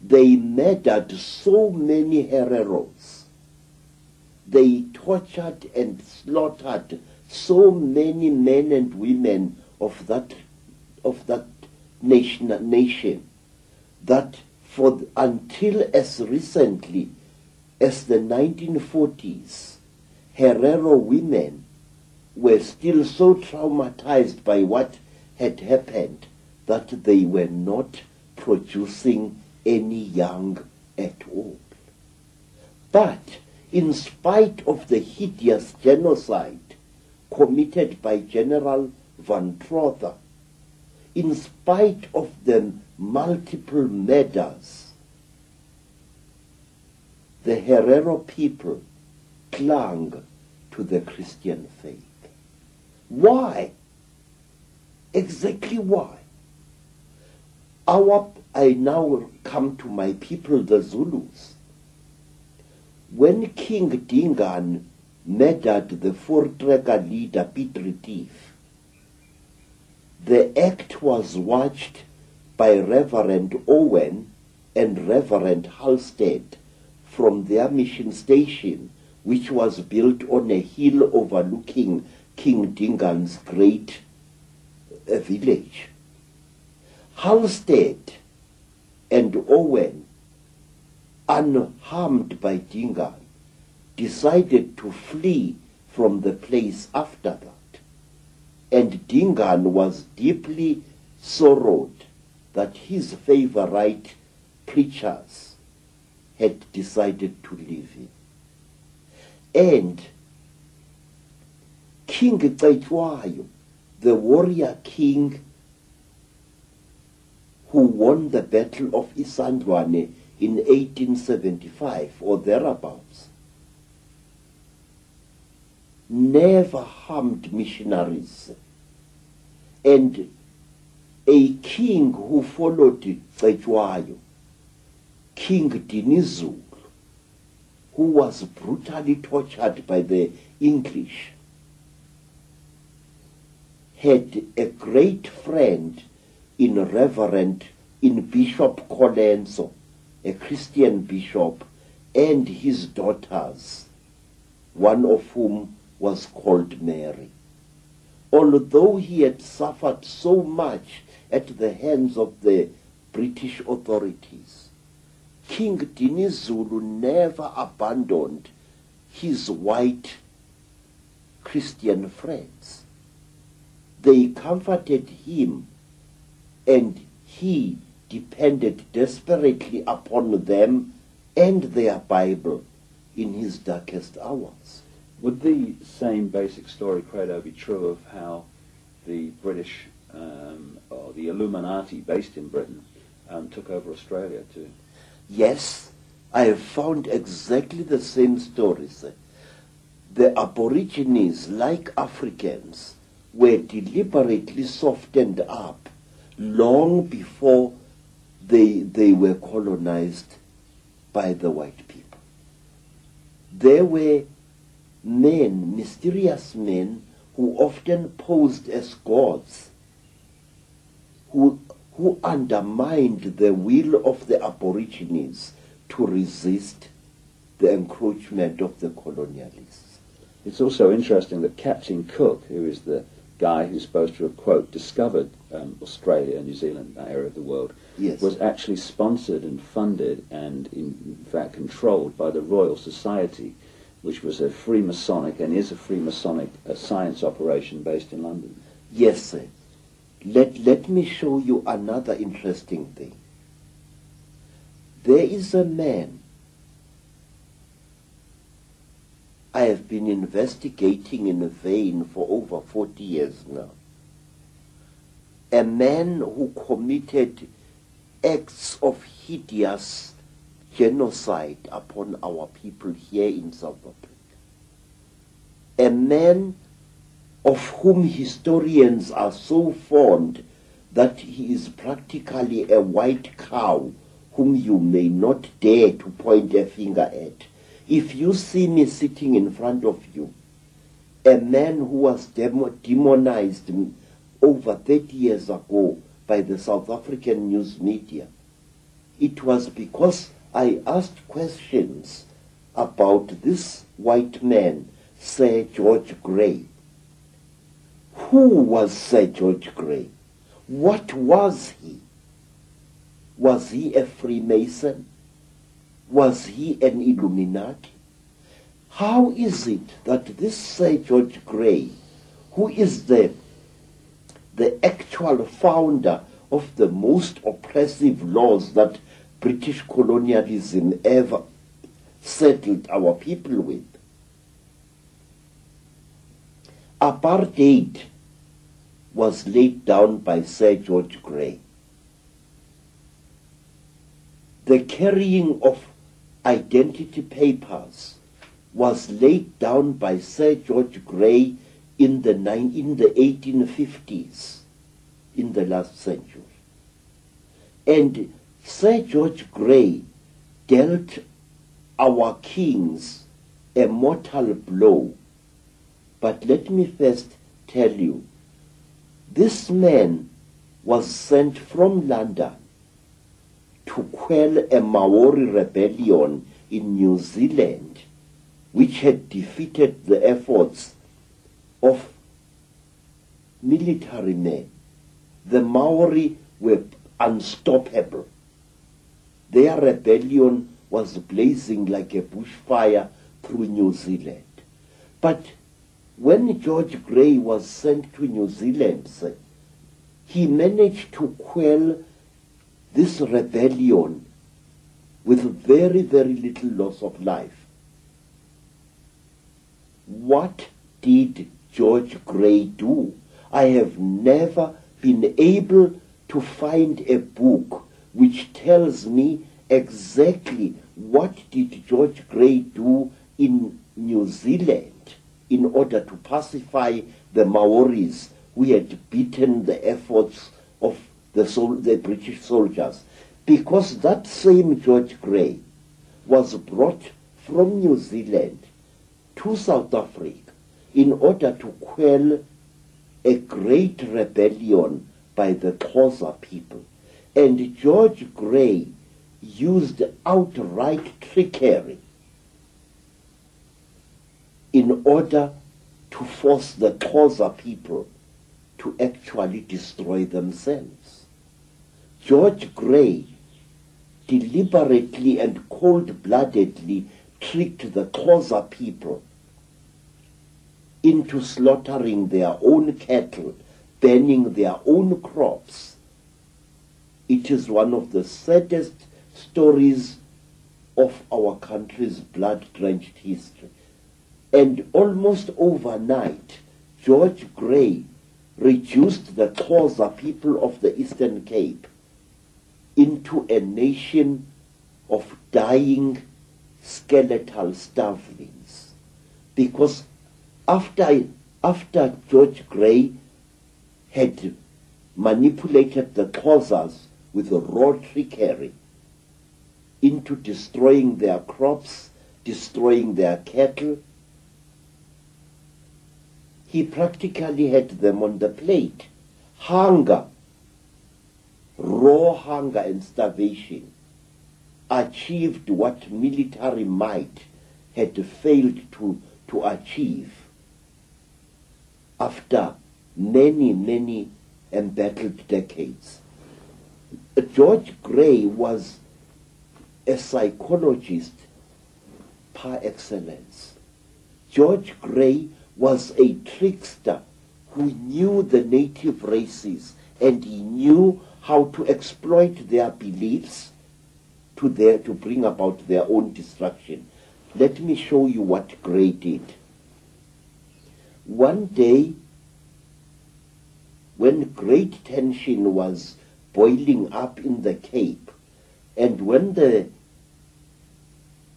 they murdered so many hereros. They tortured and slaughtered so many men and women of that nation that until as recently as the 1940s, Herero women were still so traumatized by what had happened that they were not producing any young at all. But in spite of the hideous genocide committed by General van Trotha, in spite of the multiple murders, the Herero people clung to the Christian faith. Why? Exactly why? I now come to my people, the Zulus. When King Dingaan murdered the Voortrekker leader Piet Retief, the act was watched by Reverend Owen and Reverend Halstead from their mission station, which was built on a hill overlooking King Dingaan's great village. Halstead and Owen, unharmed by Dingaan, decided to flee from the place after that. And Dingaan was deeply sorrowed that his favorite preachers had decided to leave him. And King Cetshwayo, the warrior king who won the Battle of Isandlwane in 1875 or thereabouts, never harmed missionaries. And a king who followed Cetshwayo, King Dinizulu, who was brutally tortured by the English, had a great friend in Bishop Colenso, a Christian bishop, and his daughters, one of whom was called Mary. Although he had suffered so much at the hands of the British authorities, King Dinizulu never abandoned his white Christian friends. They comforted him, and he depended desperately upon them and their Bible in his darkest hours. Would the same basic story, Credo, be true of how the British, or the Illuminati based in Britain, took over Australia too? Yes, I have found exactly the same stories. The Aborigines, like Africans, were deliberately softened up long before they were colonized by the white people. There were men, mysterious men, who often posed as gods, who undermined the will of the Aborigines to resist the encroachment of the colonialists. It's also interesting that Captain Cook, who is the guy who's supposed to have, quote, discovered Australia, New Zealand, that area of the world, yes, was actually sponsored and funded and in fact controlled by the Royal Society, which was a Freemasonic and is a Freemasonic science operation based in London. Yes, sir. Let me show you another interesting thing. There is a man I have been investigating in vain for over 40 years now. A man who committed acts of hideous genocide upon our people here in South Africa. A man of whom historians are so fond that he is practically a white cow whom you may not dare to point a finger at. If you see me sitting in front of you, a man who was demonized over 30 years ago by the South African news media, it was because I asked questions about this white man, Sir George Grey. Who was Sir George Grey? What was he? Was he a Freemason? Was he an Illuminati? How is it that this Sir George Grey, who is the actual founder of the most oppressive laws that British colonialism ever settled our people with, apartheid was laid down by Sir George Grey. The carrying of identity papers was laid down by Sir George Grey in the 1850s, in the last century. And Sir George Grey dealt our kings a mortal blow. But let me first tell you, this man was sent from London to quell a Maori rebellion in New Zealand, which had defeated the efforts of military men. The Maori were unstoppable. Their rebellion was blazing like a bushfire through New Zealand. But when George Grey was sent to New Zealand, he managed to quell this rebellion with very, very little loss of life. What did George Grey do? I have never been able to find a book which tells me exactly what did George Grey do in New Zealand in order to pacify the Maoris who had beaten the efforts of the British soldiers. Because that same George Grey was brought from New Zealand to South Africa in order to quell a great rebellion by the Xhosa people. And George Grey used outright trickery in order to force the Xhosa people to actually destroy themselves. George Grey deliberately and cold-bloodedly tricked the Xhosa people into slaughtering their own cattle, burning their own crops. It is one of the saddest stories of our country's blood-drenched history. And almost overnight, George Grey reduced the Xhosa people of the Eastern Cape into a nation of dying skeletal starvelings. Because after George Grey had manipulated the Xhosas with raw trickery into destroying their crops, destroying their cattle, he practically had them on the plate. Hunger, raw hunger and starvation achieved what military might had failed to achieve after many, many embattled decades. George Grey was a psychologist par excellence. George Grey was a trickster who knew the native races, and he knew how to exploit their beliefs to bring about their own destruction. Let me show you what Grey did. One day, when great tension was boiling up in the Cape, and when the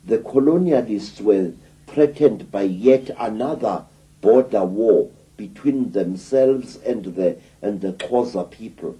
colonialists were threatened by yet another border war between themselves and the Xhosa people,